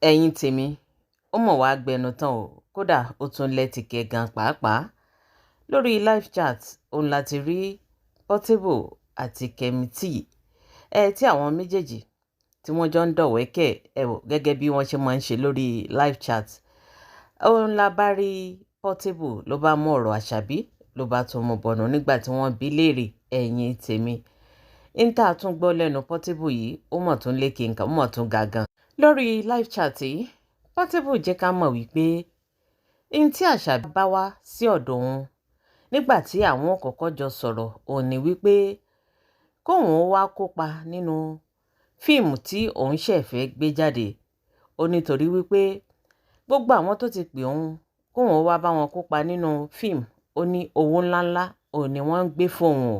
ẹ̀yin tèmi ó mọ̀ wá gbẹnu tán o kódà ó tún lẹ́tìkẹ́ gan pàápàá lórí live chat òun láti rí Portable àti Kemi T tí àwọn méjèèjì tí wọ́n jọ ń dọ̀wẹ́kẹ̀ gẹ́gẹ́ bí wọ́n ṣe máa ń ṣe lórí live chat òun la bá rí Portable ló bá mú ọ̀rọ̀ Àṣàbí ló bá tún mú bọ̀nù nígbà tí wọ́n bi léèrè ẹ̀yin tèmi níta tún gbọ́ lẹ́nu Portable yìí ó mọ̀ tún lékè nǹkan ó mọ̀ tún ga gan lórí live chat yìí Portable jẹ́ ká mọ̀ wípé n tí Àṣàbí bá wá sí ọ̀dọ̀ òun nígbà tí àwọn kọ́kọ́ jọ sọ̀rọ̀ òun ni wípé kóun wá kópa nínú fíìmù tí òun ṣẹ̀ fẹ́ gbé jáde ó nítorí wípé gbogbo àwọn tó ti pè òun kóun wá bá wọn kópa nínú fíìmù ó ní owó ńláńlá òun ni wọ́n ń gbé fóun o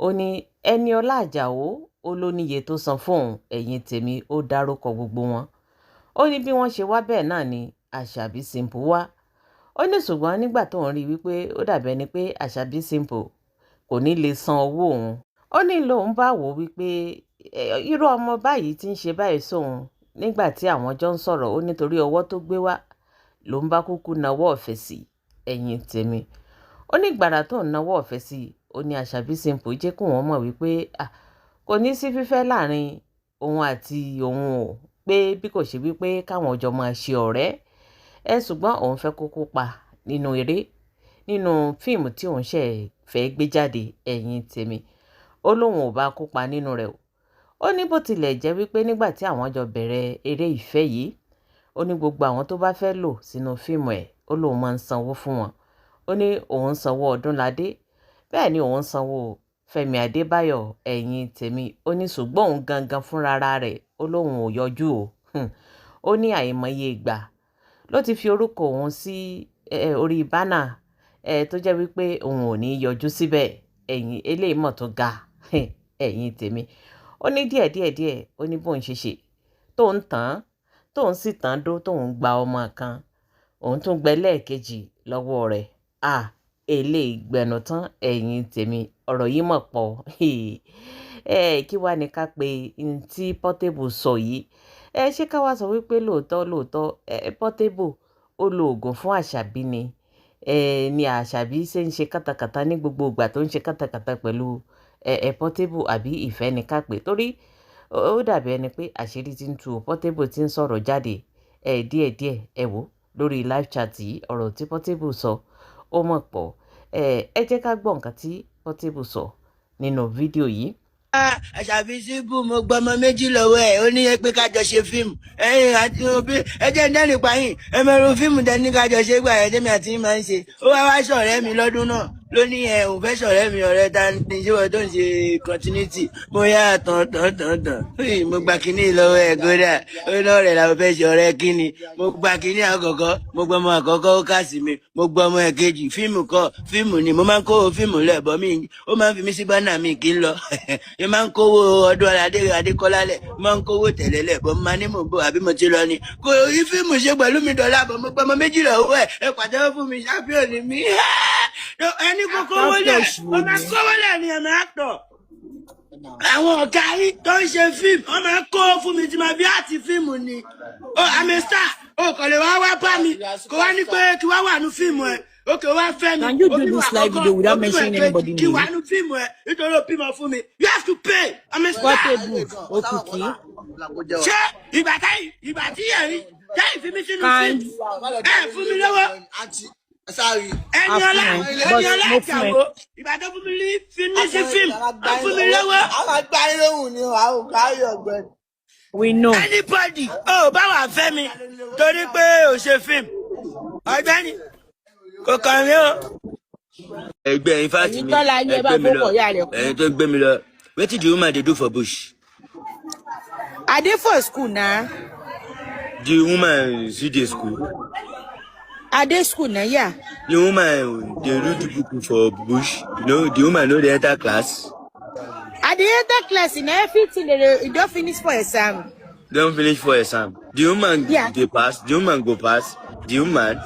ó ní Ẹniọlá Àjàó ó ló níye tó san fóun ẹ̀yin tèmi ó dárúkọ gbogbo wọn ó ní bí wọ́n ṣe wá bẹ́ẹ̀ náà ni Àṣàbí Simple wá ó ní ṣùgbọ́n nígbà tó ń rí wípé ó dàbẹ́ ni pé Àṣàbí Simple kò ní lè san owó òun ó ní lòun bá wò wípé irú ọmọ báyìí tí ń ṣe báyìí sóun nígbà tí àwọn jọ ń sọ̀rọ̀ ó nítorí ọwọ́ tó gbé wá lòun bá kúkú nawọ́ ọ̀fẹ́ sí ẹ̀yin tèmi ó ní gbàrà tó ń nawọ́ ọ̀fẹ́ sí ó ní Àṣàbí Simple jẹ́ kó wọ́n mọ̀ wípé kò ní sí fífẹ́ láàrin òun àti òun o pé bí kò ṣe wípé káwọn jọ máa ṣe ọ̀rẹ́ ṣùgbọ́n òun fẹ́ kó kópa nínú eré nínú fíìmù tí òun ṣe fẹ́ gbé jáde ẹ̀yin tèmi ó lóun ò bá kópa nínú rẹ̀ o ó ní bó tilẹ̀ jẹ́ wípé nígbà tí àwọn jọ bẹ̀rẹ̀ eré ìfẹ́ yìí ó ní gbogbo àwọn tó bá fẹ́ lò sínú fíìmù ẹ̀ ó lóun máa ń sanwó fún wọn ó ní òun sanwó Ọdúnládé bẹ́ẹ̀ ni òun sanwó Fẹ́mi Adébáyọ̀ ẹ̀yin tèmi ó ní ṣùgbọ́n òun gangan fúnra rẹ̀ ó lóun ò yọjú o ó ní àìmọye ìgbà ló ti fi orúkọ òun sí orí bánà tó jẹ́ wípé òun ò ní yọjú síbẹ̀ ẹ̀yin eléyìí mọ̀ tó ga ẹ̀yin tèmi ó ní díẹ̀díẹ̀ ó ní bóun ṣe tóun sì tán dó tóun gba ọmọ kan òun tún gbẹ lẹ́ẹ̀kejì lọ́wọ́ rẹ̀ eléyìí gbẹnu tán ẹ̀yin tèmi ọ̀rọ̀ yìí mọ̀ pọ̀ kí wàá ní ká pé n tí Portable sọ yìí ṣé ká wá sọ wípé lóòótọ́ Portable ó lo oògùn fún Àṣàbí ni Àṣàbí ṣe ń ṣe kátàkátà ní gbogbo ìgbà tó ń ṣe kátàkátà pẹ̀lú Portable àbí ìfẹ́ ní ká pé torí ó dàbí ẹni pé àṣírí ti ń tú Portable ti ń sọ̀rọ̀ jáde díẹ̀díẹ̀ wò lórí live chat yìí ọ̀rọ̀ tí Portable sọ ó mọ̀ pọ̀ ẹ jẹ́ ká gbọ́ nǹkan tí Portable sọ nínú fídíò yìí. Àṣàbí Simple mo gbọ́ ọmọ méjì lọ́wọ́ ẹ̀ ó ní pé ká jọ ṣe fíìmù ẹ̀yin àti òbí ẹ jẹ́ ń dẹ́rìn pààyàn ẹ mẹ́rin fíìmù dání ká jọ ṣe gbà ẹ̀ tẹ́mi àti yín máa ń ṣe ó wá ṣọ̀rẹ́ mi lọ́dún náà ló ní òun fẹ́ ṣọ̀rẹ́ mi ọ̀rẹ́ ta ní ṣíwọ́ tó ń ṣe continuity mo yá tán mo gba kínní lọ́wọ́ ẹ̀ kódà ó náà rẹ̀ làwọn fẹ́ ṣe ọ̀rẹ́ kínní mo gba kínní àkọ́kọ́ mo gbọ́ ọmọ àkọ́kọ́ ó kà sí mi mo gbọ́ ọmọ ẹ̀kejì fíìmù ni mo máa ń kó fíìmù lẹ́ẹ̀bọ́ mi ó máa ń fi mí sí bánà mi kí n lọ ẹ máa ń kówó ọdún Adékọ́lá lẹ̀ máa ń kówó tẹ̀lé lẹ̀ bọ́ máa ní mò ń bọ̀ àbí mo ti lọ ni kò rí fíìmù ṣe pẹ̀lú mi dọ̀là bọ̀ mo gbọ́ ọmọ méjì lọ́wọ́ ẹ pàtẹ́wọ́ fún mi ṣáfíò ni mí ẹni kò kówó lẹ̀ ọmọ kówó lẹ̀ ni ẹ̀mí àtọ̀ àwọn ọ̀gá yìí tó ń ṣe fíìmù wọ́n máa ń kó fún mi tí máa bí àti fíìmù ni àmì star kò lè wá bá mi kò wá ní pé kí wá wà ní fíìmù ẹ̀ okay, what family? Can you do this live video without mentioning anybody name? You have to pay. I'm a star. Okuki. Ṣé ìgbà tí yẹn táyì fi mí sínú fíìmù fún mi lọ́wọ́. Ẹniọlá Àjàó ìgbà tó fún mi fi mí sí fíìmù fún mi lọ́wọ́. Àwọn agbárí lóhùn ni àwọn kárí ọ̀gbẹ́ni. We know. Anybody báwa fẹ́ mi torí pé ò ṣe fíìmù ọ̀gbẹ́ni. Kò kàn mí o. Ẹgbẹ́ in fact mi ẹgbẹ́ mi lọ ẹni tó gbé mi lọ wetin the woman dey do for bush. I dey for school na. The woman still dey school. I dey school na yeah. The woman dey read book for bush the woman no dey enter class. I dey enter class in everything they don finish for exam. Don finish for exam. The woman dey pass the woman go pass the woman.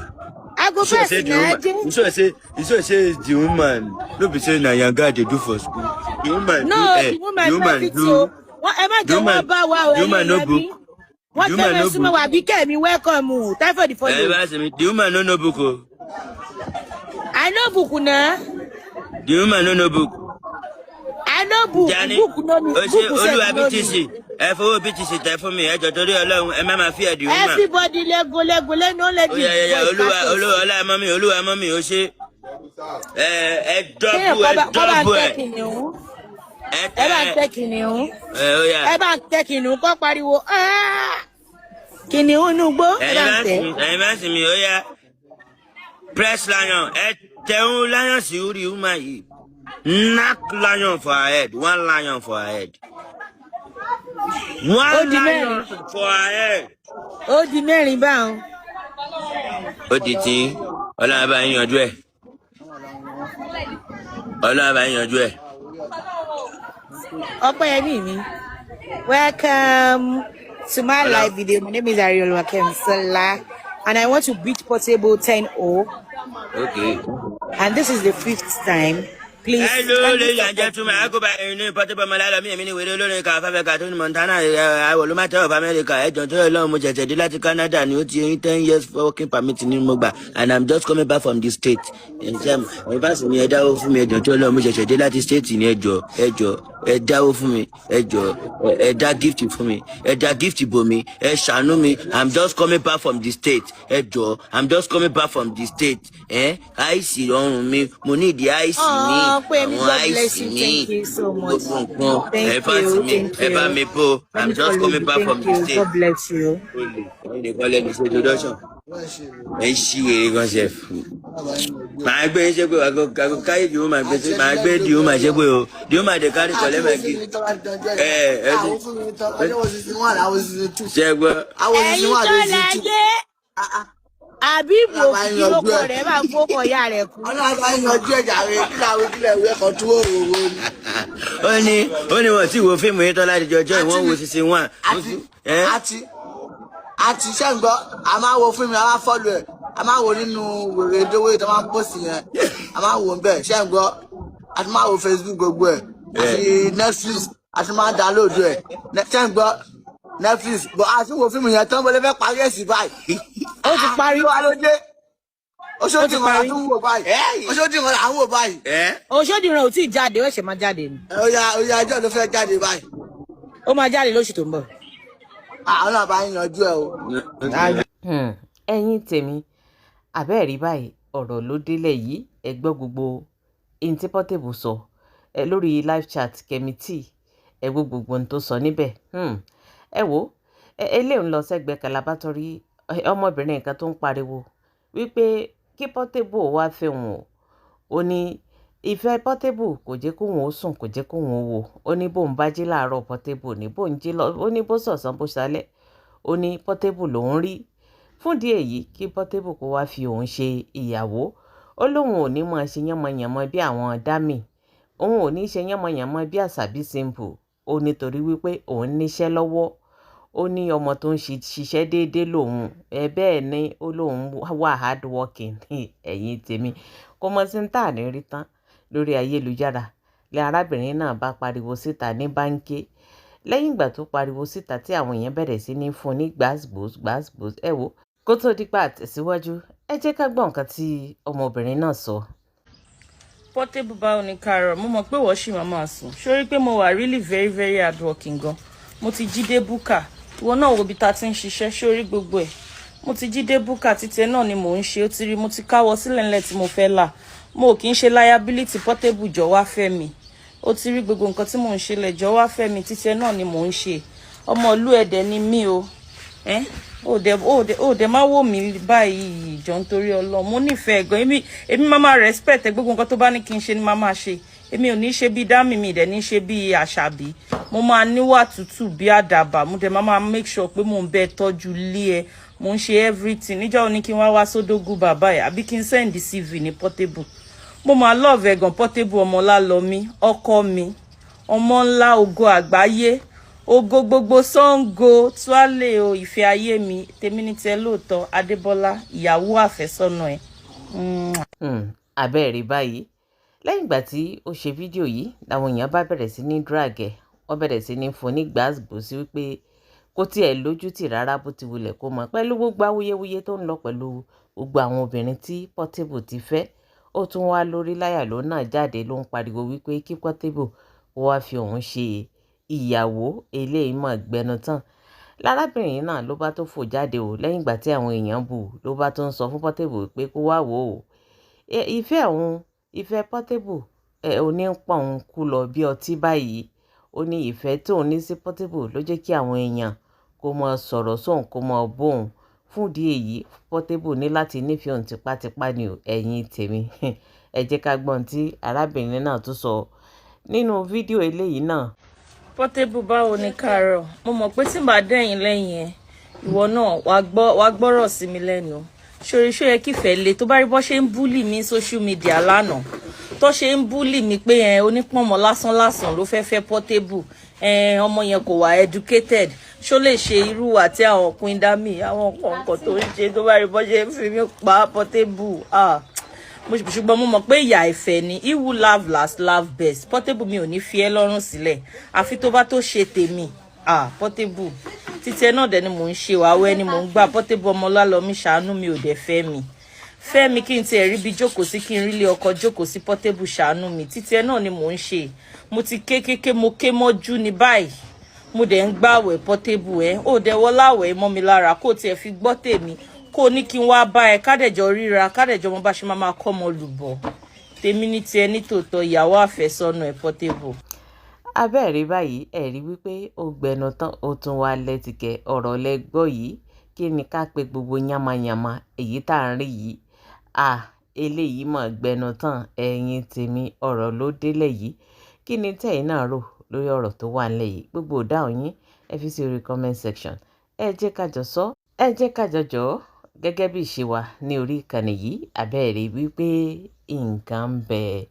I go pass na. You sure say the woman no be say na yanga dey do for school. The woman no, the woman no fit o. Ẹ má jẹ́ wọ́n bá wa o. The woman no book. What time is sumo wa bike mi welcome. Typhoid for you. The woman no book. I know book na. The woman no book. I know book. Book no me. Olúwa BTC. Ẹ fowó BTC tẹ fún mi. Ẹ jọ̀ọ́ torí Ọlọ́run ẹ má fear the woman. Everybody lego no let you. Olúwa mọ́mí ó ṣe. Ẹ double ẹ. Ẹ bá ń tẹ kìnìún. Ẹ bá ń tẹ kìnìún kó pariwo. Kìnìún inú igbó. Ẹ̀yin máa ń sìn mí ó yá. Press lion. Ẹ tẹ̀hún lion sí orí woman yìí. Knock lion for her head. One lion for her head. One lion for her head. Ó di mẹ́rin báwọn. Ó di tí Ọlọ́run bá yín yanjú ẹ̀. Ọlọ́run bá yín yanjú ẹ̀. Ọpẹ́yẹmí mi. Welcome to my live video. My name is Ariola Kemsola and I want to beat Portable 10-0. Okay. And this is the 5th time. Please. Hello, ladies and gentlemen. I go by Portable Malala. Me, we don't know Carton Montana. I will matter of America. I don't know much. I did Canada and you 10 years for working permit in Moba. And I'm just coming back from the state. And some, I pass me a down for me. I don't know much. I did that state in Ejo. A down for me. Ejo. A that gift for me. A that gift for me. A shanu me. I'm just coming back from the state. Ejo. I'm just coming back from the state. I see on me. Money the ice me. God bless you. Thank you so much. Thank you. I'm just coming back from the state. God bless you. My gbé ṣe pé àgọ́ káyé di woman gbé ṣe máa gbé di woman ṣe pé o di woman dey carry collect my gift. Ṣé gbọ́. Ẹ̀yin tó láyé. Àbí ìbò ìlókò rẹ̀ máa gbókò ìyá rẹ̀ kú. Ọlọ́run bá yanjú ẹ̀jà rẹ̀ kíláwé kílẹ̀ ìwé kan tó òwò ni. Ó ní wọ́n ti wo fíìmù yìí tán láti jọjọ́ ìwọ́n wo season 1. Àti ṣẹ́ǹgbọ́, a máa wo fíìmù, a máa fọ́lù ẹ̀, a máa wo nínú wèrè ìdówó ìtọ́ máa ń pòsì yẹn, a máa wo bẹ́ẹ̀ ṣẹ́ǹgbọ́, a ti máa wo Facebook gbogbo ẹ̀, àti Netflix, a ti máa download ẹ̀, ṣẹ́ǹgbọ́ Netflix, bọ̀ a ti wo fíìmù yẹn tán bọ́lẹ́ fẹ́ parí èsì báyìí. Ó ti parí. Oṣòdìran là ń wò báyìí. Oṣòdìran là ń wò báyìí. Oṣòdìran ò tí ì jáde, ó ṣe máa jáde ni. Oya ẹjọ́ ló fẹ́ jáde báyìí. Ó máa jáde lóṣù tó ń bọ̀. Àwọn àbá yanjú ẹ o. Ẹ̀yin tèmi àbẹ́ẹ̀rí báyìí ọ̀rọ̀ ló délẹ̀ yìí ẹ gbọ́ gbogbo ohun tí Portable sọ lórí live chat Kemi T ẹ gbọ́ gbogbo ohun tó sọ níbẹ̀ ẹ wò eléyìí ń lọ sẹ́gbẹ̀ẹ́ Calabar torí ọmọbìnrin kan tó ń pariwo wípé kí Portable wá fẹ́ wọn ó ní ìfẹ́ Portable kò jẹ́ kóun ó sùn kò jẹ́ kóun ó wò ó ní bóun bá jí láàárọ̀ Portable ní bóun jí lọ ó ní bó sọ̀sán bó ṣalẹ́ ó ní Portable lòún rí fún díẹ̀ yìí kí Portable kó wá fi òun ṣe ìyàwó ó lóun ò ní mọ̀ ṣe yánmọ̀yánmọ̀ bí àwọn dámì òun ò ní ṣe yánmọ̀yánmọ̀ bí Àṣàbí Simple ó nítorí wípé òun níṣẹ́ lọ́wọ́ ó ní ọmọ tó ń ṣiṣẹ́ déédéé lòun bẹ́ẹ̀ ni ó lóun wà hard working ẹ̀yin tèmi kò mọ̀ sí ń tà ní rí tán lórí ayélujára lẹ arábìnrin náà bá pariwo síta ní báńkì lẹ́yìn ìgbà tó pariwo síta tí àwọn èèyàn bẹ̀rẹ̀ sí ní fún ní gbàsgbòs ẹ wò kó tó dípà àtẹ̀síwájú ẹ jẹ́ ká gbọ́ nǹkan tí ọmọbìnrin náà sọ. Portable báwo ni kárọ̀ mo mọ̀ pé wọ́n ṣì máa sùn sórí pé mo wà really very very hard working gan mo ti jí dé búkà ìwọ náà wo bí ta ti ń ṣiṣẹ́ sórí gbogbo ẹ̀ mo ti jí dé búkà títẹ náà ni mò ń ṣe ó ti rí mo ti káwọ́ sílẹ̀ ńlẹ̀ tí mo fẹ́ là mo kì í ṣe liability Portable jọ wá fẹ́ mi ó ti rí gbogbo nǹkan tí mò ń ṣe lẹ́jọ́ wá fẹ́ mi títẹ náà ni mò ń ṣe ọmọ ìlú ẹ̀dẹ̀ ni mí o ó dẹ̀ má wò mí báyìí ìjọ nítorí Ọlọ́run mo nífẹ̀ẹ́ gan èmi máa respect gbogbo nǹkan tó bá ní kí n ṣe ni máa ṣe èmi ò ní ṣe bí dámì mi dẹ̀ ní ṣe bí àṣàbí mo máa níwà tútù bí àdàbà mo dẹ̀ máa make sure pé mò ń bẹ tọ́jú lé ẹ mo ń ṣe everything níjọ́ ní kí n wá sódógún bàbá ẹ̀ àbí kí n send CV ní Portable mo máa love ẹ̀ gan Portable ọmọ Lálọ́mí ọkọ mi ọmọ ńlá ògo àgbáyé ògo gbogbo Ṣàngó tuálé o ìfẹ́ ayé mi tèmi ní tiẹ̀ lóòótọ́ Adébọ́lá ìyàwó àfẹ́sọ́nà ẹ̀. Àbẹ́ẹ̀rí báyìí lẹ́yìn ìgbà tí ó ṣe fídíò yìí làwọn èèyàn bá bẹ̀rẹ̀ sí ní drag ẹ̀ wọ́n bẹ̀rẹ̀ sí ní fún ní gbàsgbò sí wípé kò tiẹ̀ lójútì rárá bó ti wulẹ̀ kó mọ̀ pẹ̀lú gbogbo awuyewuye tó ń lọ pẹ̀lú gbogbo àwọn obìnrin tí Portable ti fẹ́. Ó tún wá lórí láyà ló náà jáde ló ń pariwo wípé kí Portable ó wá fi òun ṣe ìyàwó. Eléyìí mọ̀ gbẹnu tán. Lárábìnrin náà ló bá tó fò jáde o lẹ́yìn ìgbà tí àwọn èèyàn bù ló bá tó ń sọ fún Portable pé kó wá wò ó. Ìfẹ́ òun, ìfẹ́ Portable òní ń pọ̀ òun kú lọ bí ọtí báyìí. Ó ní ìfẹ́ tóun ní sí Portable ló jẹ́ kí àwọn èèyàn kó mọ sọ̀rọ̀ sóun kó mọ bóun. Fún ìdí èyí Portable ní láti nífẹ̀ẹ́ òun tipátipá ni o, ẹ̀yin tèmi. Ẹ jẹ́ ká gbọ́n tí arábìnrin náà tún sọ nínú fídíò eléyìí náà. Portable báwo ni káàárọ̀? Mo mọ̀ pé tí n bá dẹ̀yìn lẹ́yìn ẹ̀ ìwọ náà wàá gbọ́rọ̀ sí mi lẹ́nu. Ṣoríṣó yẹ kífẹ́ le tó bá rí bọ́ ṣe ń búlì mí social media lánàá tó ṣe ń búlì mí pé onípọ̀nmọ́ lásán ló fẹ́ fẹ́ Portable. Ọmọ yẹn kò wà educated, ṣó lè ṣe irú àti àwọn Queen Dami àwọn nǹkan tó ń ṣe tó bá rí bọ́ ṣe ń fi mí pa Portable. Ṣùgbọ́n mo mọ̀ pé ìyá ìfẹ́ ni, he who laugh last laugh best. Portable mi ò ní fi ẹ́ lọ́rùn sílẹ̀ àfi tó bá tó ṣe tèmi. Portable títí ẹ náà dẹ̀ ni mò ń ṣe wàwẹ́ ni mò ń gbà. Portable ọmọ Ọlálọ́mí ṣàánú mi ò dẹ̀ fẹ́ mi kí n tiẹ̀ rí bí jókòó sí kí n rí lé ọkọ jókòó sí. Portable ṣàánú mi títí ẹ náà ni mò ń ṣe. Mo ti mo ké mọ́jú ní báyìí mo dẹ̀ ń gbàwẹ̀ Portable ó dẹ̀ wọláwẹ̀ mọ́ mi lára kó tiẹ̀ fi gbọ́ tèmi kó ní kí n wá bá ẹ kádẹ̀jọ ríra kádẹ̀jọ mo bá ṣe máa kọ́ ọmọ lùbọ̀ tèmi ní tiẹ̀ ní tòótọ́ ìyàwó àfẹ́sọ́nà ẹ̀ Portable. Abẹ́ẹ̀rí báyìí ẹ̀rí wípé ó gbẹnu tán ó tún wá lẹ́tìkẹ́ ọ̀rọ̀ lẹ́gbọ́ yìí kí ni ká pe gbogbo yamayama èyí tá à ń rí yìí. Eléyìí mọ̀ gbẹnu tán ẹ̀yin tèmi ọ̀rọ̀ ló délẹ̀ yìí. Kí ni tẹ̀yin náà rò lórí ọ̀rọ̀ tó wà nílẹ̀ yìí? Gbogbo ìdáhùn yín ẹ fi sí orí comment section. Ẹ jẹ́ ká jọ sọ, ẹ jẹ́ ká jọ jọ gẹ́gẹ́ bí ìṣe wa ní orí ìkànnì yìí. Abẹ́ẹ̀rí wípé nǹkan ń bẹ.